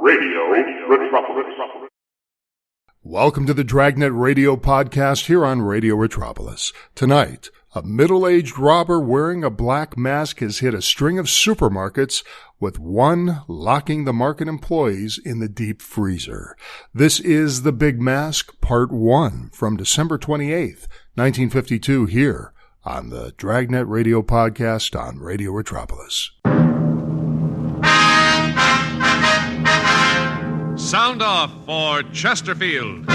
Radio Metropolis. Welcome to the Dragnet Radio Podcast here on Radio Metropolis. Tonight, a middle-aged robber wearing a black mask has hit a string of supermarkets, with one locking the market employees in the deep freezer. This is The Big Mask, Part 1, from December 28th, 1952, here on the Dragnet Radio Podcast on Radio Metropolis. Sound off for Chesterfield.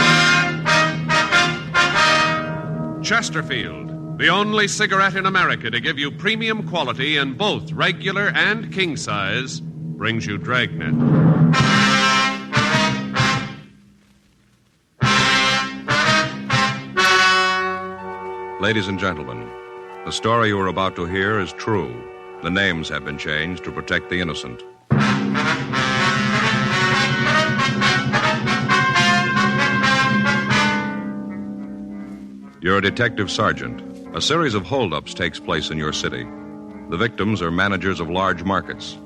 Chesterfield, the only cigarette in America to give you premium quality in both regular and king size, brings you Dragnet. Ladies and gentlemen, the story you are about to hear is true. The names have been changed to protect the innocent. You're a detective sergeant. A series of holdups takes place in your city. The victims are managers of large markets.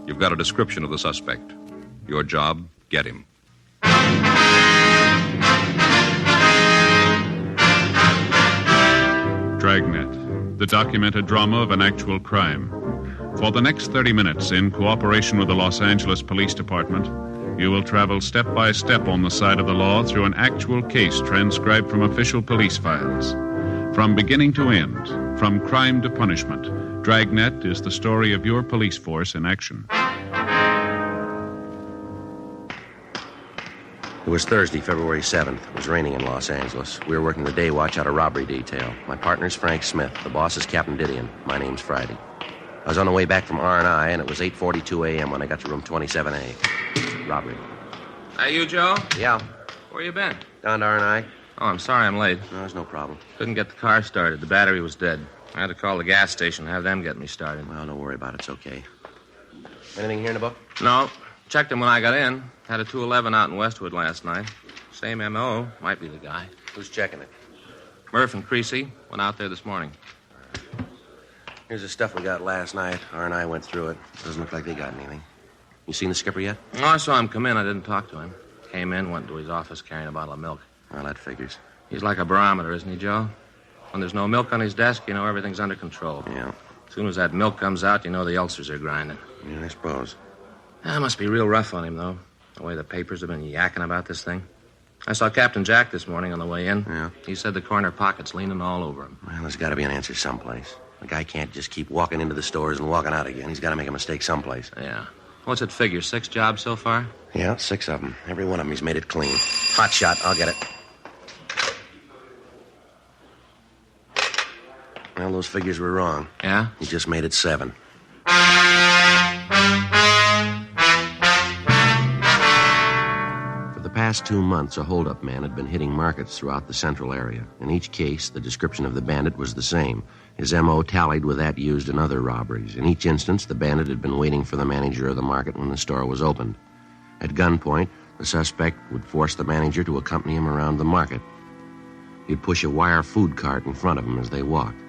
You've got a description of the suspect. Your job, get him. Dragnet, the documented drama of an actual crime. For the next 30 minutes, in cooperation with the Los Angeles Police Department, you will travel step by step on the side of the law through an actual case transcribed from official police files. From beginning to end, from crime to punishment, Dragnet is the story of your police force in action. It was Thursday, February 7th. It was raining in Los Angeles. We were working the day watch out of robbery detail. My partner's Frank Smith. The boss is Captain Didion. My name's Friday. I was on the way back from R&I, and it was 8:42 a.m. when I got to room 27A. Robbery. Hey, you, Joe? Yeah. Where you been? Down to R&I. Oh, I'm sorry I'm late. No, there's no problem. Couldn't get the car started. The battery was dead. I had to call the gas station and have them get me started. Well, don't worry about it. It's okay. Anything here in the book? No. Checked him when I got in. Had a 211 out in Westwood last night. Same M.O. Might be the guy. Who's checking it? Murph and Creasy went out there this morning. Here's the stuff we got last night. R&I went through it. Doesn't look like they got anything. You seen the skipper yet? Oh, I saw him come in. I didn't talk to him. Came in, went to his office carrying a bottle of milk. Well, that figures. He's like a barometer, isn't he, Joe? When there's no milk on his desk, you know everything's under control. Yeah. As soon as that milk comes out, you know the ulcers are grinding. Yeah, I suppose. That must be real rough on him, though, the way the papers have been yakking about this thing. I saw Captain Jack this morning on the way in. Yeah? He said the corner pocket's leaning all over him. Well, there's got to be an answer someplace. The guy can't just keep walking into the stores and walking out again. He's got to make a mistake someplace. Yeah. What's it figure, 6 jobs so far? Yeah, 6 of them. Every one of them, he's made it clean. Hot shot. I'll get it. Well, those figures were wrong. Yeah? He just made it 7. For the past 2 months, a hold-up man had been hitting markets throughout the central area. In each case, the description of the bandit was the same. His M.O. tallied with that used in other robberies. In each instance, the bandit had been waiting for the manager of the market when the store was opened. At gunpoint, the suspect would force the manager to accompany him around the market. He'd push a wire food cart in front of him as they walked.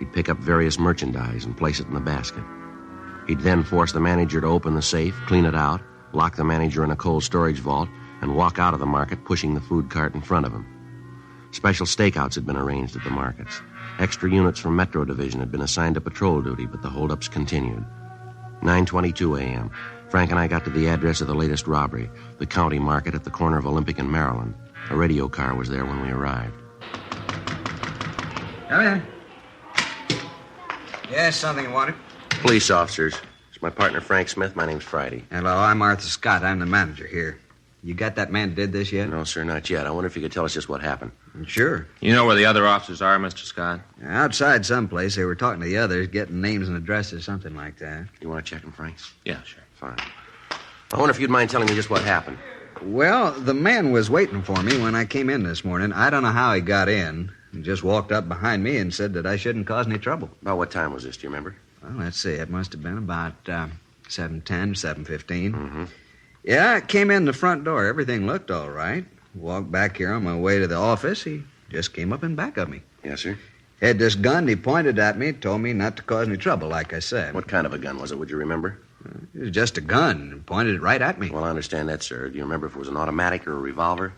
He'd pick up various merchandise and place it in the basket. He'd then force the manager to open the safe, clean it out, lock the manager in a cold storage vault, and walk out of the market pushing the food cart in front of him. Special stakeouts had been arranged at the markets. Extra units from Metro Division had been assigned to patrol duty, but the holdups continued. 9:22 a.m. Frank and I got to the address of the latest robbery, the county market at the corner of Olympic and Maryland. A radio car was there when we arrived. Come in. Yes, something you wanted? Police officers. It's my partner, Frank Smith. My name's Friday. Hello, I'm Arthur Scott. I'm the manager here. You got that man who did this yet? No, sir, not yet. I wonder if you could tell us just what happened. Sure. You know where the other officers are, Mr. Scott? Outside someplace. They were talking to the others, getting names and addresses, something like that. You want to check them, Frank? Yeah, sure. Fine. I wonder if you'd mind telling me just what happened. Well, the man was waiting for me when I came in this morning. I don't know how he got in. He just walked up behind me and said that I shouldn't cause any trouble. About what time was this, do you remember? Well, let's see. It must have been about 7:10, 7:15. Mm-hmm. Yeah, I came in the front door. Everything looked all right. Walked back here on my way to the office. He just came up in back of me. Yes, sir. Had this gun. He pointed at me, told me not to cause any trouble, like I said. What kind of a gun was it, would you remember? It was just a gun and pointed it right at me. Well, I understand that, sir. Do you remember if it was an automatic or a revolver?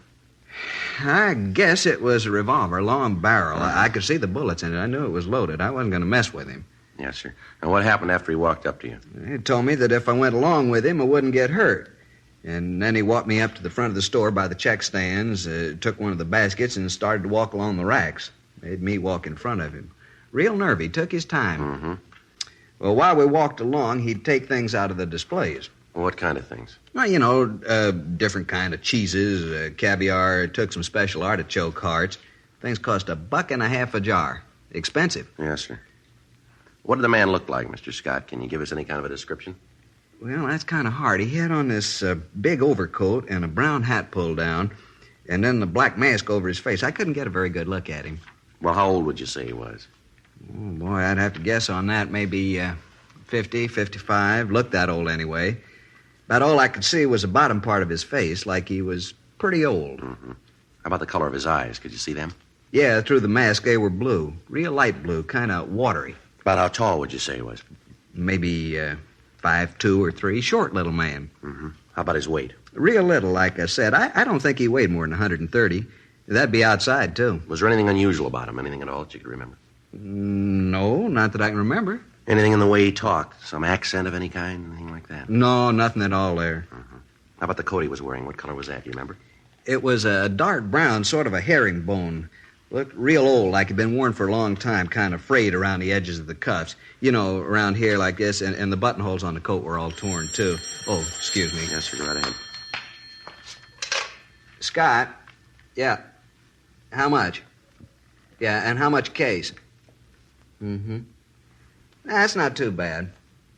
I guess it was a revolver, long barrel. I could see the bullets in it. I knew it was loaded. I wasn't going to mess with him. Yes, sir. And what happened after he walked up to you? He told me that if I went along with him, I wouldn't get hurt. And then he walked me up to the front of the store by the check stands, took one of the baskets, and started to walk along the racks. Made me walk in front of him. Real nervy. Took his time. Mm-hmm. Well, while we walked along, he'd take things out of the displays. What kind of things? Well, different kind of cheeses, caviar, took some special artichoke hearts. Things cost $1.50 a jar. Expensive. Yes, sir. What did the man look like, Mr. Scott? Can you give us any kind of a description? Well, that's kind of hard. He had on this big overcoat and a brown hat pulled down, and then the black mask over his face. I couldn't get a very good look at him. Well, how old would you say he was? Oh, boy, I'd have to guess on that. Maybe 50, 55. Looked that old anyway. About all I could see was the bottom part of his face, like he was pretty old. Mm-hmm. How about the color of his eyes? Could you see them? Yeah, through the mask, they were blue. Real light blue, kind of watery. About how tall would you say he was? Maybe 5'2" or 3. Short little man. Mm-hmm. How about his weight? Real little, like I said. I don't think he weighed more than 130. That'd be outside, too. Was there anything unusual about him? Anything at all that you could remember? No, not that I can remember. Anything in the way he talked? Some accent of any kind? Anything like that? No, nothing at all there. Mm-hmm. How about the coat he was wearing? What color was that? Do you remember? It was a dark brown, sort of a herringbone. Looked real old, like it'd been worn for a long time, kind of frayed around the edges of the cuffs. Around here like this, and the buttonholes on the coat were all torn, too. Oh, excuse me. Yes, sir, go right ahead. Scott? Yeah. How much? Yeah, and how much a case? Mm-hmm. That's not too bad.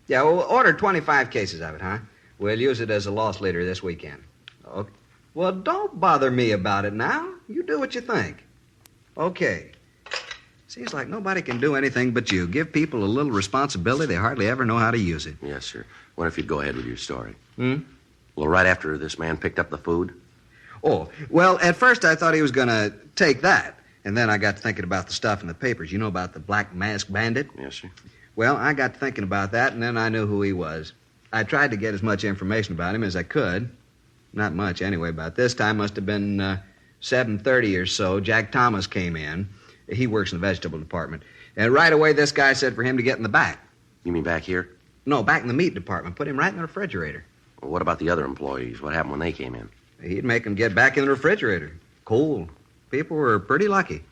Yeah, we'll order 25 cases of it, huh? We'll use it as a loss leader this weekend. Okay. Well, don't bother me about it now. You do what you think. Okay. Seems like nobody can do anything but you. Give people a little responsibility, they hardly ever know how to use it. Yes, sir. Wonder if you'd go ahead with your story. Hmm? Well, right after this man picked up the food? Oh, well, at first I thought he was going to take that. And then I got to thinking about the stuff in the papers. You know about the Black Mask Bandit? Yes, sir. Well, I got to thinking about that, and then I knew who he was. I tried to get as much information about him as I could. Not much, anyway. About this time must have been 7:30 or so. Jack Thomas came in. He works in the vegetable department. And right away, this guy said for him to get in the back. You mean back here? No, back in the meat department. Put him right in the refrigerator. Well, what about the other employees? What happened when they came in? He'd make them get back in the refrigerator. Cold. People were pretty lucky.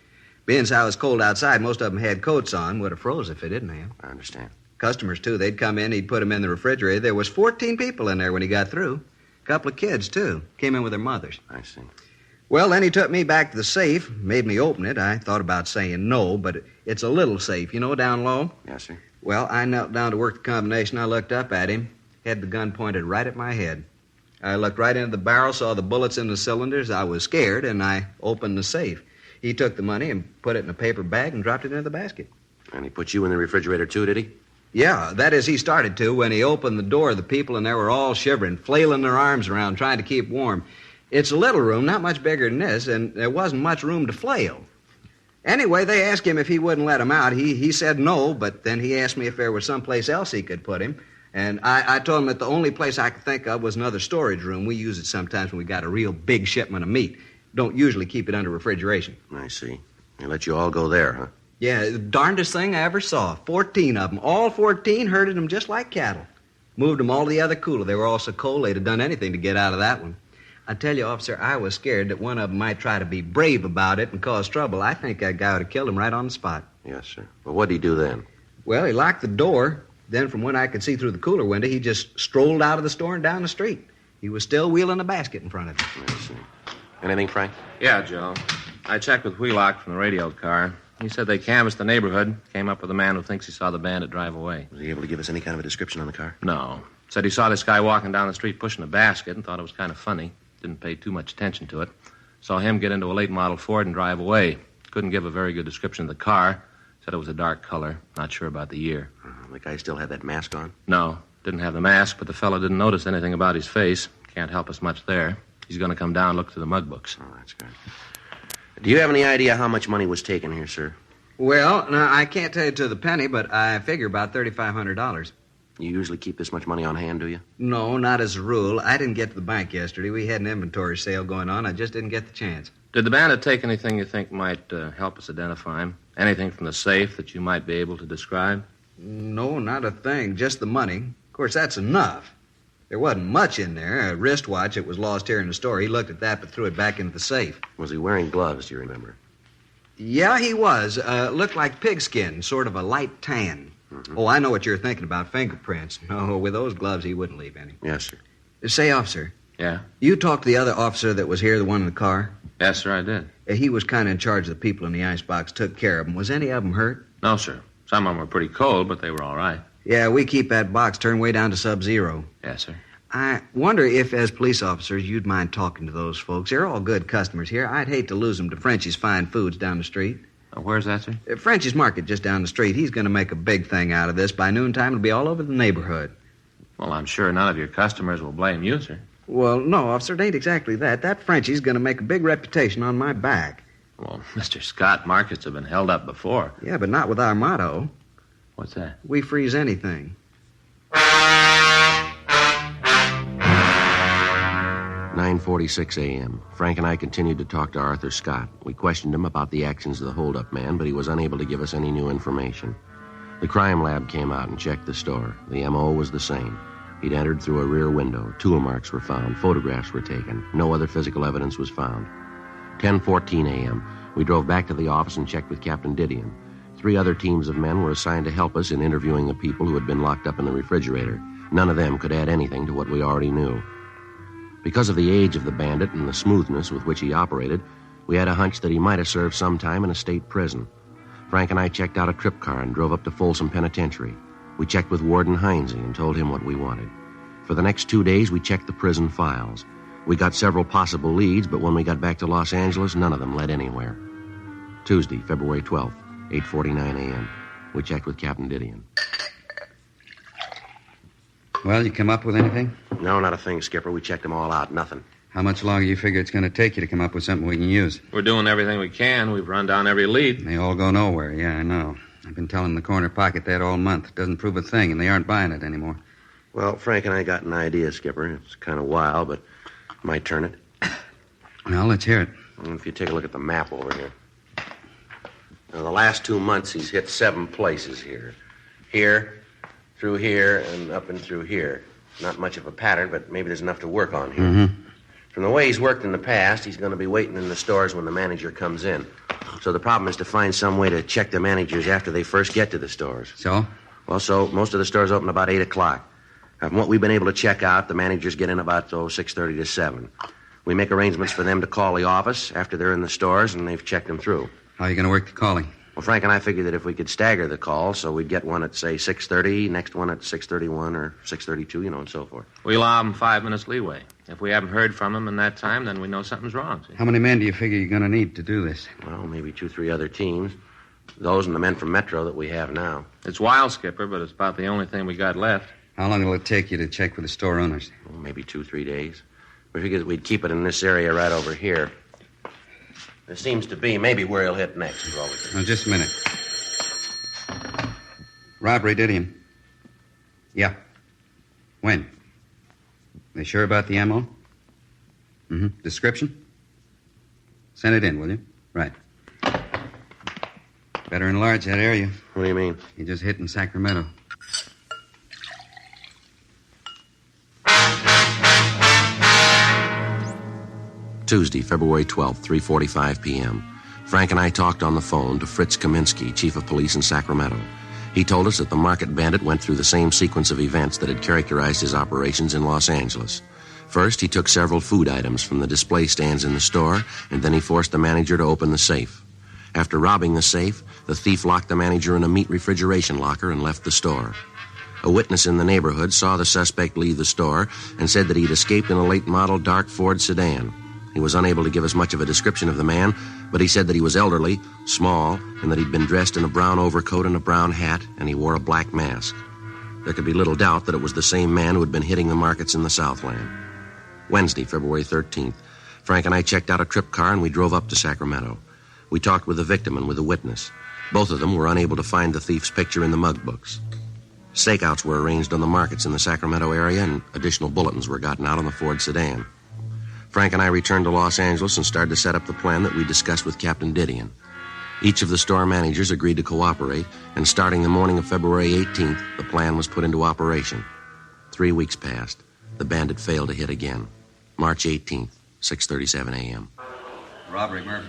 Being so it was cold outside, most of them had coats on. Would have froze if they didn't have. I understand. Customers, too. They'd come in, he'd put them in the refrigerator. There was 14 people in there when he got through. A couple of kids, too. Came in with their mothers. I see. Well, then he took me back to the safe, made me open it. I thought about saying no, but it's a little safe, down low. Yes, sir. Well, I knelt down to work the combination. I looked up at him, had the gun pointed right at my head. I looked right into the barrel, saw the bullets in the cylinders. I was scared, and I opened the safe. He took the money and put it in a paper bag and dropped it into the basket. And he put you in the refrigerator, too, did he? Yeah, that is, he started to. When he opened the door, the people in there were all shivering, flailing their arms around, trying to keep warm. It's a little room, not much bigger than this, and there wasn't much room to flail. Anyway, they asked him if he wouldn't let him out. He said no, but then he asked me if there was someplace else he could put him. And I told him that the only place I could think of was another storage room. We use it sometimes when we got a real big shipment of meat. Don't usually keep it under refrigeration. I see. They let you all go there, huh? Yeah, the darndest thing I ever saw. 14 of them. All 14 herded them just like cattle. Moved them all to the other cooler. They were all so cold they'd have done anything to get out of that one. I tell you, officer, I was scared that one of them might try to be brave about it and cause trouble. I think that guy would have killed him right on the spot. Yes, sir. Well, what did he do then? Well, he locked the door. Then from what I could see through the cooler window, he just strolled out of the store and down the street. He was still wheeling a basket in front of him. I see. Anything, Frank? Yeah, Joe. I checked with Wheelock from the radio car. He said they canvassed the neighborhood, came up with a man who thinks he saw the bandit drive away. Was he able to give us any kind of a description on the car? No. Said he saw this guy walking down the street pushing a basket and thought it was kind of funny. Didn't pay too much attention to it. Saw him get into a late model Ford and drive away. Couldn't give a very good description of the car. Said it was a dark color. Not sure about the year. The guy still had that mask on? No. Didn't have the mask, but the fellow didn't notice anything about his face. Can't help us much there. He's going to come down and look through the mug books. Oh, that's good. Do you have any idea how much money was taken here, sir? Well, now, I can't tell you to the penny, but I figure about $3,500. You usually keep this much money on hand, do you? No, not as a rule. I didn't get to the bank yesterday. We had an inventory sale going on. I just didn't get the chance. Did the bandit take anything you think might help us identify him? Anything from the safe that you might be able to describe? No, not a thing. Just the money. Of course, that's enough. There wasn't much in there. A wristwatch that was lost here in the store. He looked at that but threw it back into the safe. Was he wearing gloves, do you remember? Yeah, he was. Looked like pigskin, sort of a light tan. Mm-hmm. Oh, I know what you're thinking about, fingerprints. No, with those gloves, he wouldn't leave any. Yes, sir. Say, officer. Yeah? You talked to the other officer that was here, the one in the car? Yes, sir, I did. He was kind of in charge of the people in the icebox, took care of them. Was any of them hurt? No, sir. Some of them were pretty cold, but they were all right. Yeah, we keep that box turned way down to sub-zero. Yes, sir. I wonder if, as police officers, you'd mind talking to those folks. They're all good customers here. I'd hate to lose them to Frenchie's Fine Foods down the street. Where's that, sir? Frenchie's Market just down the street. He's going to make a big thing out of this. By noontime, it'll be all over the neighborhood. Well, I'm sure none of your customers will blame you, sir. Well, no, officer, it ain't exactly that. That Frenchie's going to make a big reputation on my back. Well, Mr. Scott, markets have been held up before. Yeah, but not with our motto. What's that? We freeze anything. 9:46 a.m. Frank and I continued to talk to Arthur Scott. We questioned him about the actions of the holdup man, but he was unable to give us any new information. The crime lab came out and checked the store. The M.O. was the same. He'd entered through a rear window. Tool marks were found. Photographs were taken. No other physical evidence was found. 10:14 a.m. We drove back to the office and checked with Captain Didion. 3 other teams of men were assigned to help us in interviewing the people who had been locked up in the refrigerator. None of them could add anything to what we already knew. Because of the age of the bandit and the smoothness with which he operated, we had a hunch that he might have served some time in a state prison. Frank and I checked out a trip car and drove up to Folsom Penitentiary. We checked with Warden Heinze and told him what we wanted. For the next 2 days, we checked the prison files. We got several possible leads, but when we got back to Los Angeles, none of them led anywhere. Tuesday, February 12th, 8:49 a.m. We checked with Captain Didion. Well, you come up with anything? No, not a thing, Skipper. We checked them all out. Nothing. How much longer you figure it's going to take you to come up with something we can use? We're doing everything we can. We've run down every lead. They all go nowhere. Yeah, I know. I've been telling the corner pocket that all month. It doesn't prove a thing, and they aren't buying it anymore. Well, Frank and I got an idea, Skipper. It's kind of wild, but might turn it. Well, let's hear it. And if you take a look at the map over here. Now, the last 2 months, he's hit 7 places here. Here, through here, and up and through here. Not much of a pattern, but maybe there's enough to work on here. Mm-hmm. From the way he's worked in the past, he's going to be waiting in the stores when the manager comes in. So the problem is to find some way to check the managers after they first get to the stores. So? Well, so most of the stores open about 8 o'clock. From what we've been able to check out, the managers get in about 6:30 to 7. We make arrangements for them to call the office after they're in the stores and they've checked them through. How are you going to work the calling? Well, Frank and I figured that if we could stagger the call, so we'd get one at, say, 6:30, next one at 6:31 or 6:32, and so forth. We allow them 5 minutes leeway. If we haven't heard from them in that time, then we know something's wrong. See? How many men do you figure you're going to need to do this? Well, maybe 2, 3 other teams. Those and the men from Metro that we have now. It's wild, Skipper, but it's about the only thing we got left. How long will it take you to check with the store owners? Well, maybe 2, 3 days. We figured we'd keep it in this area right over here. There seems to be maybe where he'll hit next. Is all we can. Now, just a minute. Robbery, Didion. Yeah. When? They sure about the ammo? Mm-hmm. Description? Send it in, will you? Right. Better enlarge that area. What do you mean? You just hit in Sacramento. Tuesday, February 12th, 3:45 p.m. Frank and I talked on the phone to Fritz Kaminsky, chief of police in Sacramento. He told us that the market bandit went through the same sequence of events that had characterized his operations in Los Angeles. First, he took several food items from the display stands in the store, and then he forced the manager to open the safe. After robbing the safe, the thief locked the manager in a meat refrigeration locker and left the store. A witness in the neighborhood saw the suspect leave the store and said that he'd escaped in a late-model dark Ford sedan. He was unable to give us much of a description of the man, but he said that he was elderly, small, and that he'd been dressed in a brown overcoat and a brown hat, and he wore a black mask. There could be little doubt that it was the same man who had been hitting the markets in the Southland. Wednesday, February 13th, Frank and I checked out a trip car and we drove up to Sacramento. We talked with the victim and with the witness. Both of them were unable to find the thief's picture in the mug books. Stakeouts were arranged on the markets in the Sacramento area, and additional bulletins were gotten out on the Ford sedan. Frank and I returned to Los Angeles and started to set up the plan that we discussed with Captain Didion. Each of the store managers agreed to cooperate, and starting the morning of February 18th, the plan was put into operation. 3 weeks passed. The bandit failed to hit again. March 18th, 6:37 a.m. Robbery, Murphy.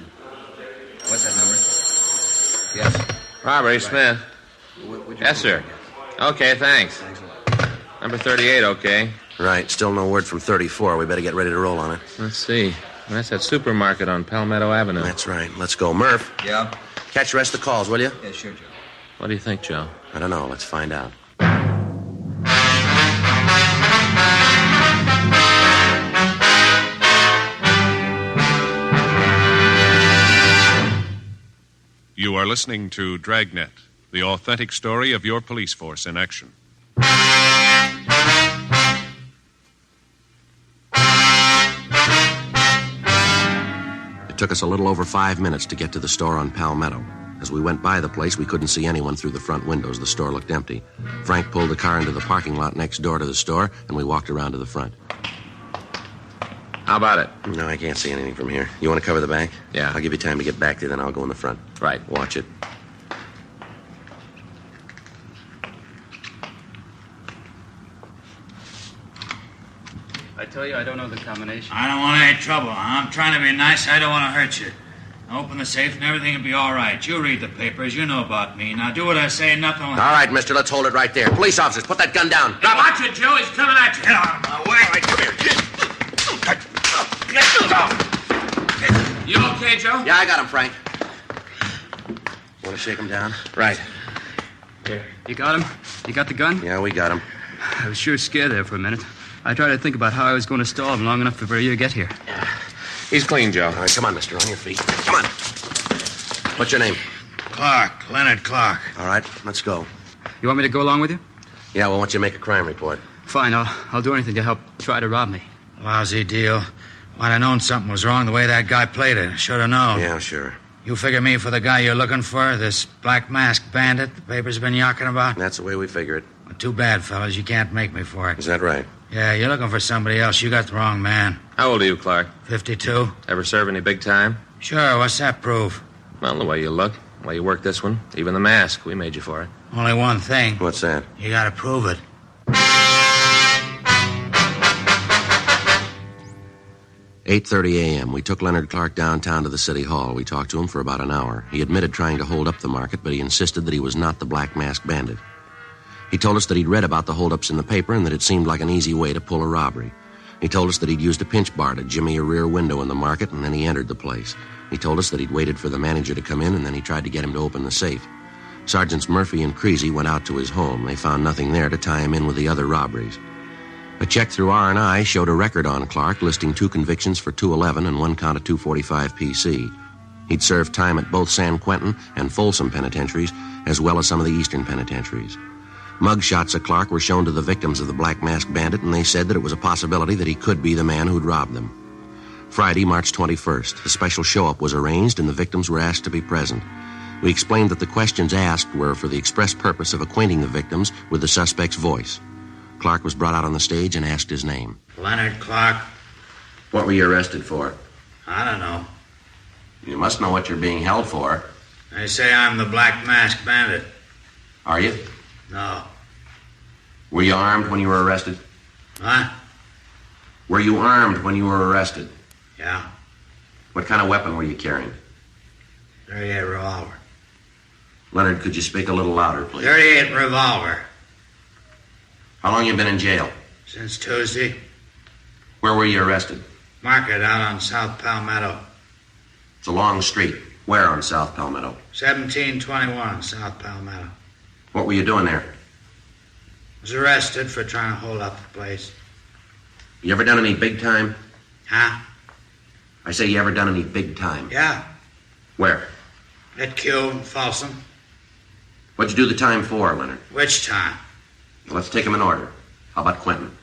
What's that number? Yes. Robbery, Smith. Yes, sir. Okay, thanks. Number 38, okay. Right, still no word from 34. We better get ready to roll on it. Let's see. That's that supermarket on Palmetto Avenue. That's right. Let's go. Murph, Yeah? catch the rest of the calls, will you? Yeah, sure, Joe. What do you think, Joe? I don't know. Let's find out. You are listening to Dragnet, the authentic story of your police force in action. It took us a little over 5 minutes to get to the store on Palmetto. As we went by the place, we couldn't see anyone through the front windows. The store looked empty. Frank pulled the car into the parking lot next door to the store, and we walked around to the front. How about it? No, I can't see anything from here. You want to cover the back? Yeah. I'll give you time to get back there, then I'll go in the front. Right. Watch it. I tell you, I don't know the combination. I don't want any trouble. I'm trying to be nice. I don't want to hurt you. Open the safe and everything will be all right. You read the papers. You know about me. Now do what I say. Nothing will All right, mister, let's hold it right there. Police officers, put that gun down. Now watch it, Joe. He's coming at you. Get out of my way. All right, come here. You okay, Joe? Yeah, I got him, Frank. Want to shake him down? Right. Here. You got him? You got the gun? Yeah, we got him. I was sure scared there for a minute. I tried to think about how I was going to stall him long enough for you to get here. He's clean, Joe. All right, come on, mister, on your feet. Come on. What's your name? Clark. Leonard Clark. All right, let's go. You want me to go along with you? Yeah, well, why don't you make a crime report? Fine, I'll do anything to help try to rob me. Lousy deal. Might have known something was wrong the way that guy played it. Should have known. Yeah, sure. You figure me for the guy you're looking for? This black mask bandit the paper's been yakking about? That's the way we figure it. Well, too bad, fellas. You can't make me for it. Is that right? Yeah, you're looking for somebody else. You got the wrong man. How old are you, Clark? 52? Ever serve any big time? Sure, what's that prove? Well, the way you look, the way you work this one, even the mask, we made you for it. Only one thing. What's that? You gotta prove it. 8:30 a.m. We took Leonard Clark downtown to the city hall. We talked to him for about an hour. He admitted trying to hold up the market, but he insisted that he was not the Black Mask Bandit. He told us that he'd read about the holdups in the paper and that it seemed like an easy way to pull a robbery. He told us that he'd used a pinch bar to jimmy a rear window in the market, and then he entered the place. He told us that he'd waited for the manager to come in, and then he tried to get him to open the safe. Sergeants Murphy and Creasy went out to his home. They found nothing there to tie him in with the other robberies. A check through R&I showed a record on Clark listing 2 convictions for 211 and 1 count of 245 PC. He'd served time at both San Quentin and Folsom penitentiaries, as well as some of the eastern penitentiaries. Mugshots of Clark were shown to the victims of the Black Mask Bandit, and they said that it was a possibility that he could be the man who'd robbed them. Friday, March 21st, a special show-up was arranged, and the victims were asked to be present. We explained that the questions asked were for the express purpose of acquainting the victims with the suspect's voice. Clark was brought out on the stage and asked his name. Leonard Clark? What were you arrested for? I don't know. You must know what you're being held for. They say I'm the Black Mask Bandit. Are you? No. Were you armed when you were arrested? Huh? Were you armed when you were arrested? Yeah. What kind of weapon were you carrying? 38 revolver. Leonard, could you speak a little louder, please? 38 revolver. How long you been in jail? Since Tuesday. Where were you arrested? Market out on South Palmetto. It's a long street. Where on South Palmetto? 1721 South Palmetto. What were you doing there? Was arrested for trying to hold up the place. You ever done any big time? Huh? I say, you ever done any big time? Yeah. Where? At Q in Folsom. What'd you do the time for, Leonard? Which time? Well, let's take them in order. How about Quentin?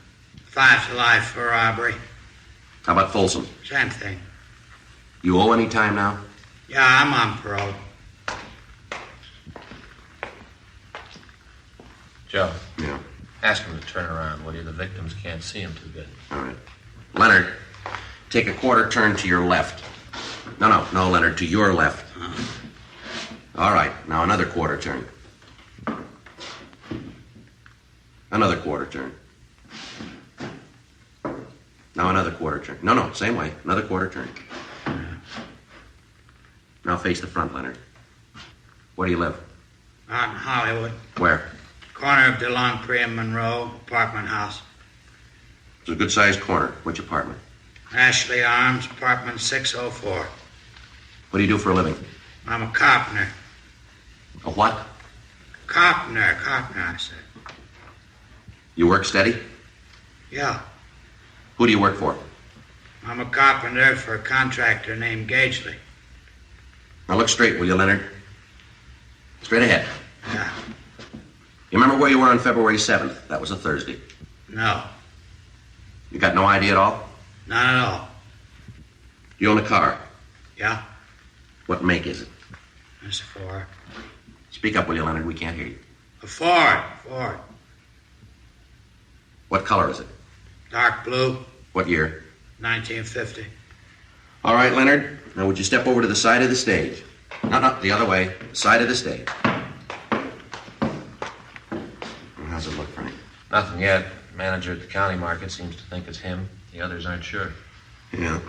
5 to life for robbery. How about Folsom? Same thing. You owe any time now? Yeah, I'm on parole. Joe. Yeah. Ask him to turn around, will you? The victims can't see him too good. All right. Leonard, take a quarter turn to your left. No, Leonard, to your left. All right, now another quarter turn. Another quarter turn. Now another quarter turn. No, same way. Another quarter turn. Now face the front, Leonard. Where do you live? Out in Hollywood. Where? Corner of DeLongpre and Monroe, apartment house. It's a good-sized corner. Which apartment? Ashley Arms, apartment 604. What do you do for a living? I'm a carpenter. A what? Carpenter, I said. You work steady? Yeah. Who do you work for? I'm a carpenter for a contractor named Gagely. Now look straight, will you, Leonard? Straight ahead. Yeah. You remember where you were on February 7th? That was a Thursday. No. You got no idea at all? Not at all. You own a car? Yeah. What make is it? It's a Ford. Speak up, will you, Leonard? We can't hear you. A Ford. What color is it? Dark blue, What year? 1950. All right, Leonard. Now would you step over to the side of the stage? No, the other way. Side of the stage. How's it look, Frank? Nothing yet. Manager at the county market seems to think it's him. The others aren't sure. Yeah.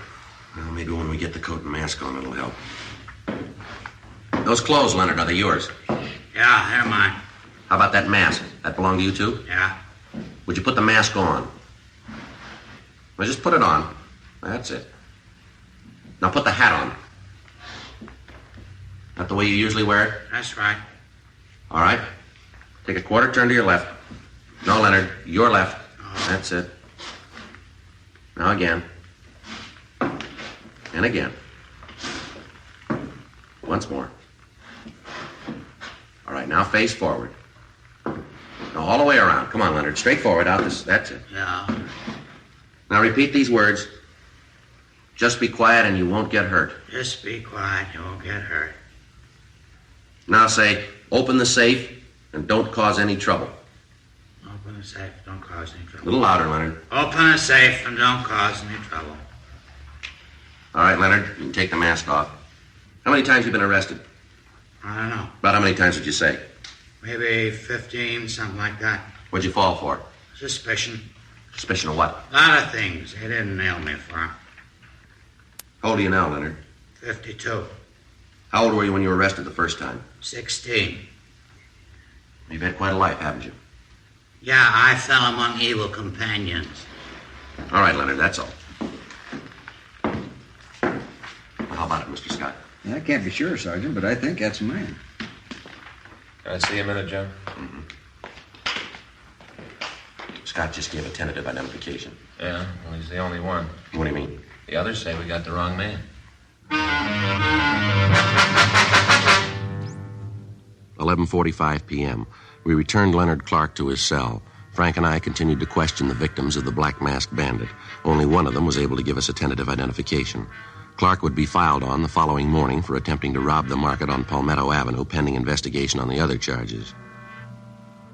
Well, maybe when we get the coat and mask on, it'll help. Those clothes, Leonard, are they yours? Yeah, they're mine. How about that mask? That belong to you, too? Yeah. Would you put the mask on? Well, just put it on. That's it. Now put the hat on. Not the way you usually wear it? That's right. All right. Take a quarter turn to your left. No, Leonard, your left. Oh. That's it. Now again. And again. Once more. All right, now face forward. Now all the way around. Come on, Leonard. Straight forward out this. That's it. Yeah. Now repeat these words. Just be quiet and you won't get hurt. Just be quiet. You won't get hurt. Now say, open the safe and don't cause any trouble. Open the safe. Don't cause any A trouble. little louder, Leonard. Open the safe and don't cause any trouble. All right, Leonard, you can take the mask off. How many times have you been arrested? I don't know. About how many times would you say? Maybe 15, something like that. What'd you fall for? Suspicion. Suspicion of what? A lot of things. They didn't nail me for 'em. How old are you now, Leonard? 52. How old were you when you were arrested the first time? 16. You've had quite a life, haven't you? Yeah, I fell among evil companions. All right, Leonard, that's all. Well, how about it, Mr. Scott? I can't be sure, Sergeant, but I think that's a man. Can I see a minute, Joe? Scott just gave a tentative identification. Yeah, well, he's the only one. What do you mean? The others say we got the wrong man. 11:45 p.m. We returned Leonard Clark to his cell. Frank and I continued to question the victims of the Black Mask Bandit. Only one of them was able to give us a tentative identification. Clark would be filed on the following morning for attempting to rob the market on Palmetto Avenue, pending investigation on the other charges.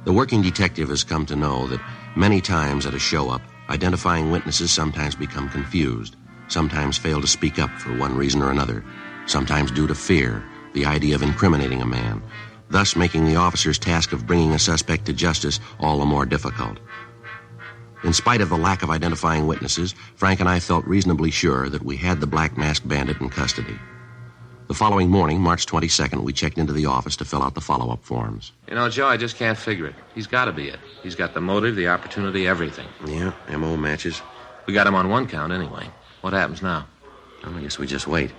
The working detective has come to know that many times at a show-up, identifying witnesses sometimes become confused, sometimes fail to speak up for one reason or another, sometimes due to fear, the idea of incriminating a man, thus making the officer's task of bringing a suspect to justice all the more difficult. In spite of the lack of identifying witnesses, Frank and I felt reasonably sure that we had the Black Mask Bandit in custody. The following morning, March 22nd, we checked into the office to fill out the follow-up forms. You know, Joe, I just can't figure it. He's got to be it. He's got the motive, the opportunity, everything. Yeah, M.O. matches. We got him on one count anyway. What happens now? Well, I guess we just wait.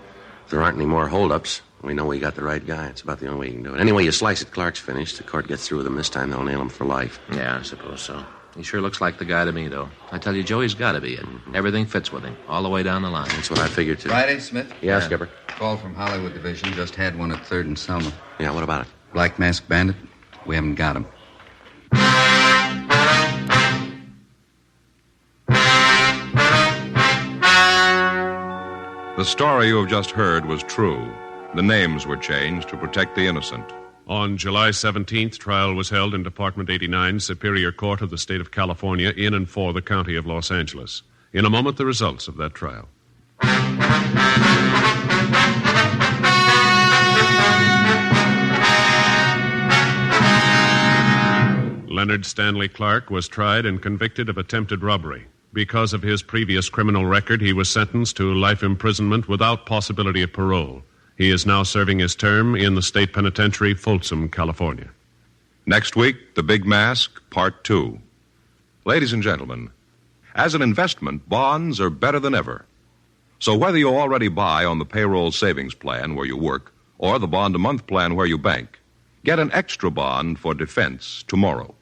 If there aren't any more holdups, we know we got the right guy. It's about the only way you can do it. Anyway, you slice it, Clark's finished. The court gets through with him this time, they'll nail him for life. Yeah, I suppose so. He sure looks like the guy to me, though. I tell you, Joe, he's got to be it. Everything fits with him, all the way down the line. That's what I figured, too. Friday, Smith? Yeah, Skipper. Call from Hollywood Division. Just had one at 3rd and Selma. Yeah, what about it? Black Mask Bandit? We haven't got him. The story you have just heard was true. The names were changed to protect the innocent. On July 17th, trial was held in Department 89, Superior Court of the State of California, in and for the County of Los Angeles. In a moment, the results of that trial. Leonard Stanley Clark was tried and convicted of attempted robbery. Because of his previous criminal record, he was sentenced to life imprisonment without possibility of parole. He is now serving his term in the state penitentiary, Folsom, California. Next week, The Big Mask, Part 2. Ladies and gentlemen, as an investment, bonds are better than ever. So whether you already buy on the payroll savings plan where you work or the bond-a-month plan where you bank, get an extra bond for defense tomorrow.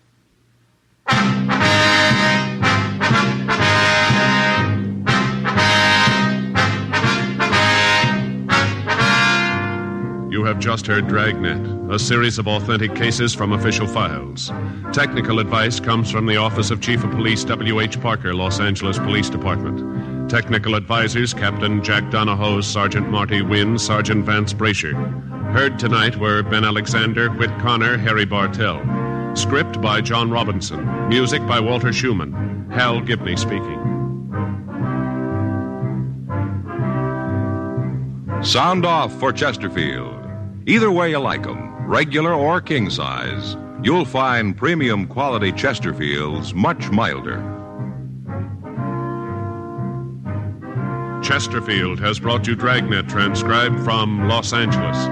You have just heard Dragnet, a series of authentic cases from official files. Technical advice comes from the Office of Chief of Police W.H. Parker, Los Angeles Police Department. Technical advisors Captain Jack Donahoe, Sergeant Marty Wynn, Sergeant Vance Brasher. Heard tonight were Ben Alexander, Whit Connor, Harry Bartell. Script by John Robinson. Music by Walter Schumann. Hal Gibney speaking. Sound off for Chesterfield. Either way you like 'em, regular or king size, you'll find premium quality Chesterfields much milder. Chesterfield has brought you Dragnet, transcribed from Los Angeles.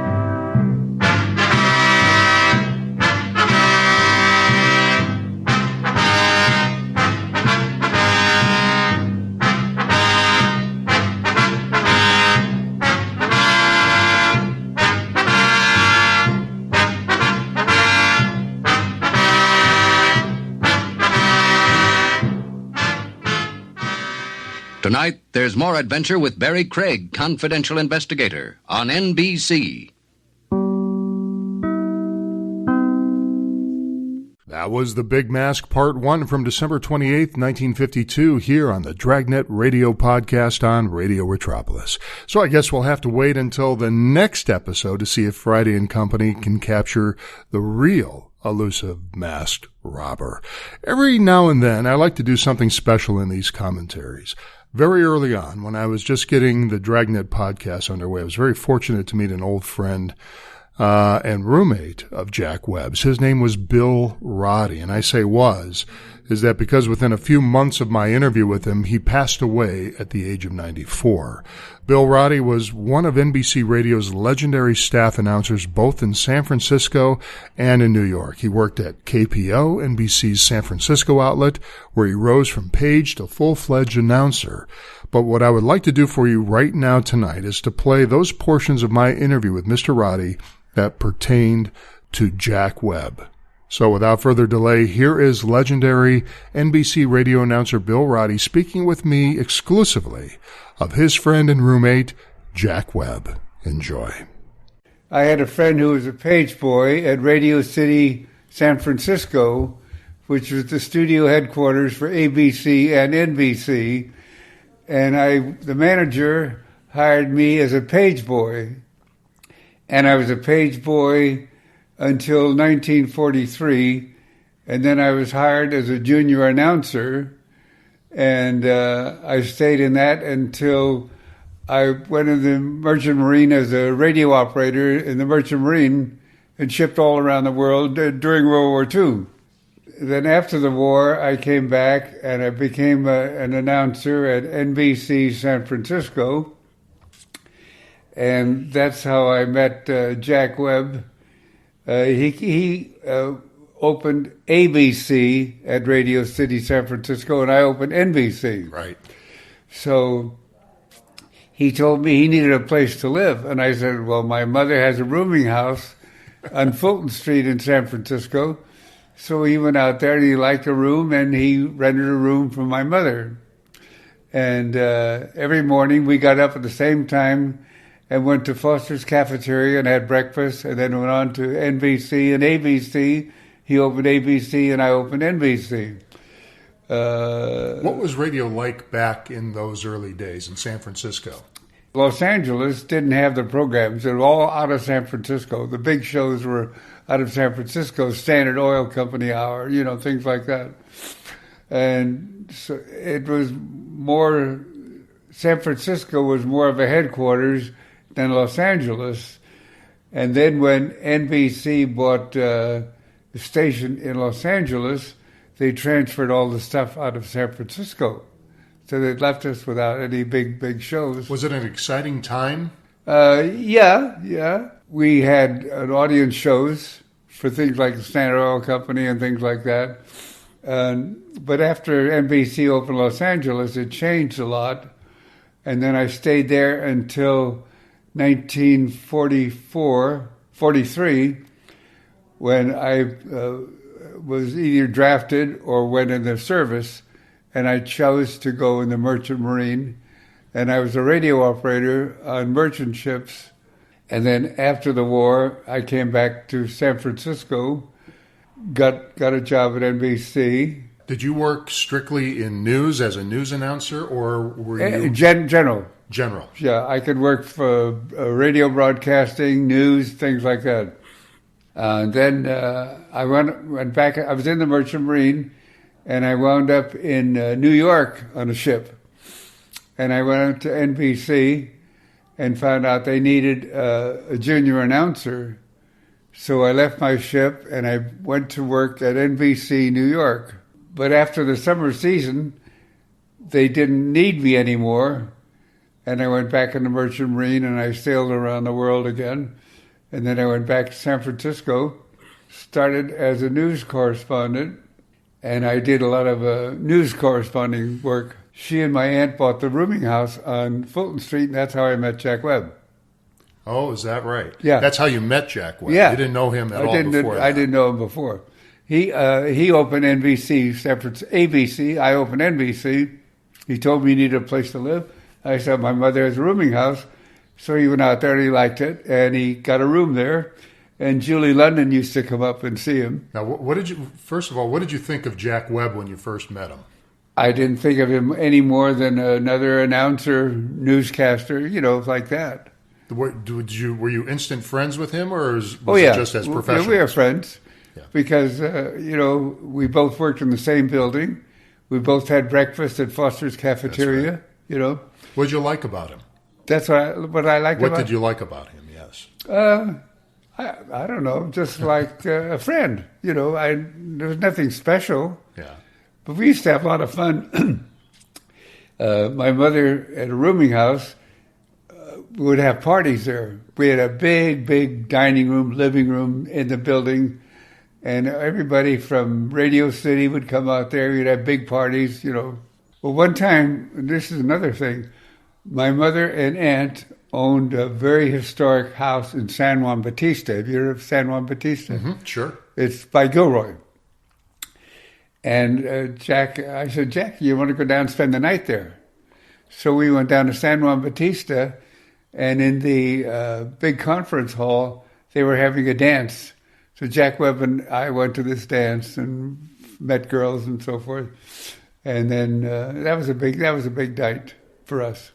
Tonight, there's more adventure with Barry Craig, confidential investigator, on NBC. That was The Big Mask Part 1 from December 28th, 1952, here on the Dragnet Radio Podcast on Radio Retropolis. So I guess we'll have to wait until the next episode to see if Friday and Company can capture the real elusive masked robber. Every now and then, I like to do something special in these commentaries. Very early on, when I was just getting the Dragnet podcast underway, I was very fortunate to meet an old friend and roommate of Jack Webb's. His name was Bill Roddy, and I say is that because within a few months of my interview with him, he passed away at the age of 94. Bill Roddy was one of NBC Radio's legendary staff announcers both in San Francisco and in New York. He worked at KPO, NBC's San Francisco outlet, where he rose from page to full-fledged announcer. But what I would like to do for you right now tonight is to play those portions of my interview with Mr. Roddy that pertained to Jack Webb. So without further delay, here is legendary NBC radio announcer Bill Roddy speaking with me exclusively of his friend and roommate, Jack Webb. Enjoy. I had a friend who was a page boy at Radio City, San Francisco, which was the studio headquarters for ABC and NBC, and the manager hired me as a page boy, and I was a page boy until 1943, and then I was hired as a junior announcer, and I stayed in that until I went in the Merchant Marine as a radio operator in the Merchant Marine and shipped all around the world during World War II. Then after the war, I came back and I became an announcer at NBC San Francisco, and that's how I met Jack Webb. He opened ABC at Radio City, San Francisco, and I opened NBC. Right. So he told me he needed a place to live, and I said, well, my mother has a rooming house on Fulton Street in San Francisco. So he went out there, and he liked a room, and he rented a room for my mother. And every morning we got up at the same time and went to Foster's Cafeteria and had breakfast, and then went on to NBC and ABC. He opened ABC, and I opened NBC. What was radio like back in those early days in San Francisco? Los Angeles didn't have the programs. They were all out of San Francisco. The big shows were out of San Francisco, Standard Oil Company Hour, things like that. And so it was more, San Francisco was more of a headquarters than Los Angeles. And then when NBC bought the station in Los Angeles, they transferred all the stuff out of San Francisco. So they left us without any big shows. Was it an exciting time? Yeah. We had audience shows for things like the Standard Oil Company and things like that. But after NBC opened Los Angeles, it changed a lot. And then I stayed there until 1943, when I was either drafted or went in the service, and I chose to go in the Merchant Marine, and I was a radio operator on merchant ships. And then after the war, I came back to San Francisco, got a job at NBC. Did you work strictly in news as a news announcer, or were you... General. General. Yeah, I could work for radio broadcasting, news, things like that. Then I went back. I was in the Merchant Marine, and I wound up in New York on a ship. And I went to NBC and found out they needed a junior announcer. So I left my ship and I went to work at NBC New York. But after the summer season, they didn't need me anymore. And I went back in the Merchant Marine and I sailed around the world again. And then I went back to San Francisco, started as a news correspondent, and I did a lot of news corresponding work. She and my aunt bought the rooming house on Fulton Street, and that's how I met Jack Webb. Oh, is that right? Yeah. That's how you met Jack Webb. Yeah. You didn't know him at all before that. I didn't know him before. He opened NBC, ABC. I opened NBC. He told me he needed a place to live. I said, my mother has a rooming house. So he went out there and he liked it, and he got a room there. And Julie London used to come up and see him. Now, first of all, what did you think of Jack Webb when you first met him? I didn't think of him any more than another announcer, newscaster, like that. Were you instant friends with him, or was it just as professionals? We were friends, yeah. Because, we both worked in the same building. We both had breakfast at Foster's Cafeteria, What did you like about him? That's what I liked about him. What did you like about him, yes? I don't know, just like a friend. There was nothing special. Yeah. But we used to have a lot of fun. My mother, at a rooming house, would have parties there. We had a big dining room, living room in the building, and everybody from Radio City would come out there. We'd have big parties, Well, one time, and this is another thing, my mother and aunt owned a very historic house in San Juan Bautista. Have you heard of San Juan Bautista? Mm-hmm, sure. It's by Gilroy. And I said, Jack, you want to go down and spend the night there? So we went down to San Juan Bautista, and in the big conference hall, they were having a dance. So Jack Webb and I went to this dance and met girls and so forth. And then that was a big night for us.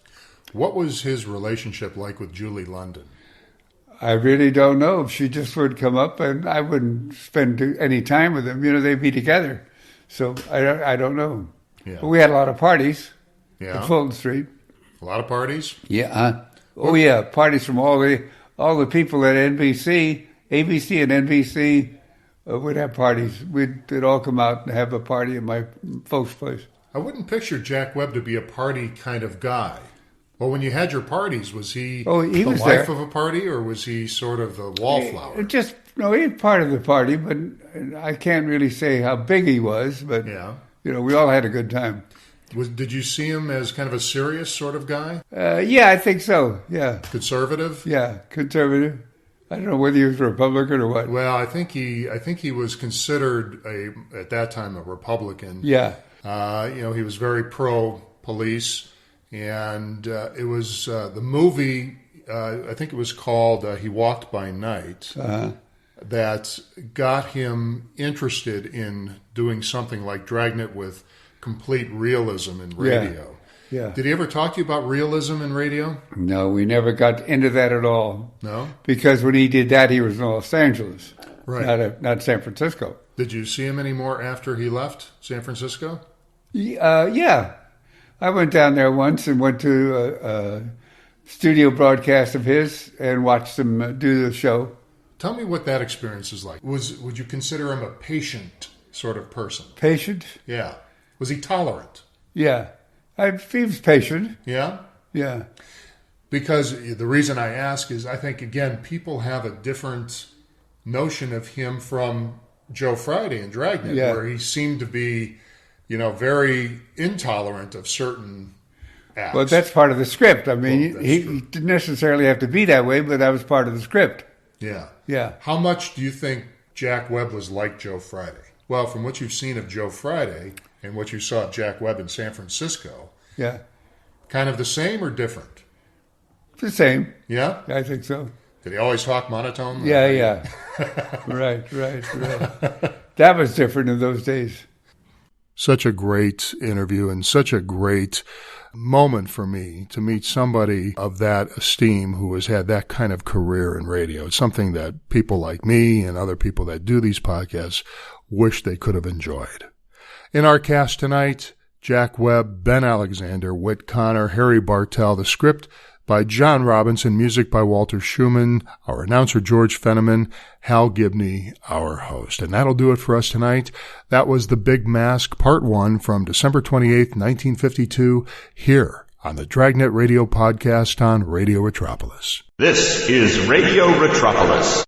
What was his relationship like with Julie London? I really don't know. She just would come up, and I wouldn't spend any time with them. They'd be together. So I don't know. Yeah. But we had a lot of parties at Fulton Street. A lot of parties? Yeah. Yeah. Parties from all the people at NBC, ABC and NBC would have parties. They'd all come out and have a party at my folks' place. I wouldn't picture Jack Webb to be a party kind of guy. Well, when you had your parties, was he the life there. of a party, or was he sort of the wallflower? He was part of the party, but I can't really say how big he was. But we all had a good time. Did you see him as kind of a serious sort of guy? Yeah, I think so. Yeah, conservative. Yeah, conservative. I don't know whether he was a Republican or what. Well, I think he was considered at that time a Republican. Yeah. He was very pro-police. And it was the movie, I think it was called He Walked by Night, that got him interested in doing something like Dragnet with complete realism in radio. Yeah. Did he ever talk to you about realism in radio? No, we never got into that at all. No? Because when he did that, he was in Los Angeles, right? Not San Francisco. Did you see him anymore after he left San Francisco? Yeah. I went down there once and went to a studio broadcast of his and watched him do the show. Tell me what that experience is like. Would you consider him a patient sort of person? Patient? Yeah. Was he tolerant? Yeah. He was patient. Yeah? Yeah. Because the reason I ask is I think, again, people have a different notion of him from Joe Friday and Dragnet, where he seemed to be, very intolerant of certain acts. Well, that's part of the script. I mean, he didn't necessarily have to be that way, but that was part of the script. Yeah. Yeah. How much do you think Jack Webb was like Joe Friday? Well, from what you've seen of Joe Friday and what you saw of Jack Webb in San Francisco, kind of the same or different? The same. Yeah? I think so. Did he always talk monotone? Yeah. Right. That was different in those days. Such a great interview and such a great moment for me to meet somebody of that esteem who has had that kind of career in radio. It's something that people like me and other people that do these podcasts wish they could have enjoyed. In our cast tonight, Jack Webb, Ben Alexander, Whit Connor, Harry Bartell, the script by John Robinson, music by Walter Schumann, our announcer George Fenneman, Hal Gibney, our host. And that'll do it for us tonight. That was The Big Mask, Part 1 from December 28th, 1952, here on the Dragnet Radio Podcast on Radio Retropolis. This is Radio Retropolis.